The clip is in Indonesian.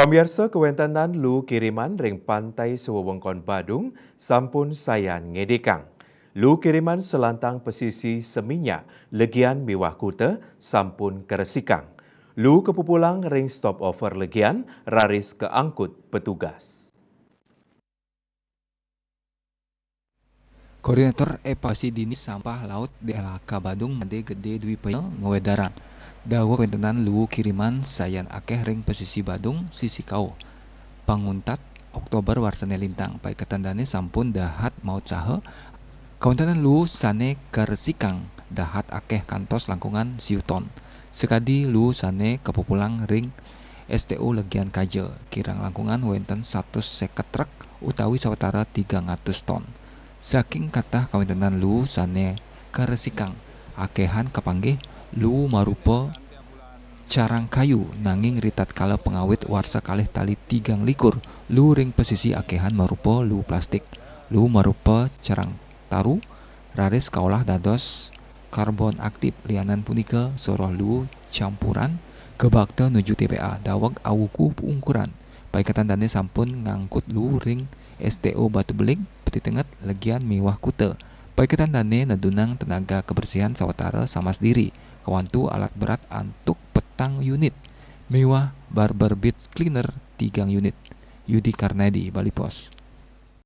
Pamirsa kewentanan lu kiriman ring pantai sewewengkon Badung sampun sayan ngedekang. Lu kiriman selantang pesisi seminyak legian miwah kuta sampun keresikang. Lu kepupulang ring stopover legian raris keangkut petugas. Koordinator evakuasi dini sampah laut DLHK Badung Made Gede Dwi Paya ngewedaran. Dawa pentenan luwu kiriman sayan akeh ring pesisi Badung sisi kau. Panguntat Oktober warsane lintang pai ketandane sampun dahat maut saha. Kawentenan luwu sane karesikang dahat akeh kantos langkungan siuton. Sekadi luwu sane kepupulang ring STU Legian Kaje. Kirang langkungan wenten 150 truk utawi sawetara 300 ton. Saking kathah kawentenan luwu sane karesikang akehan kapanggih luwu marupa carang kayu nanging ritat kala pengawit warsa kalih tali 3 likur. Luwu ring pesisi akehan marupa luwu plastik. Luwu marupa carang taru raris kaolah dados karbon aktif. Lianan punika soroh luwu campuran kebakta nuju TPA daweg awuku ukuran. Paikatan dane sampun ngangkut luwu ring STO Batu Beling Peti Tenget Legian miwah kuta. Paikatan dane nadunang tenaga kebersihan sawetara samas diri kawantu alat berat antuk petang unit miwah barber beat cleaner 3 unit. Yudi Karnadi, Bali Pos.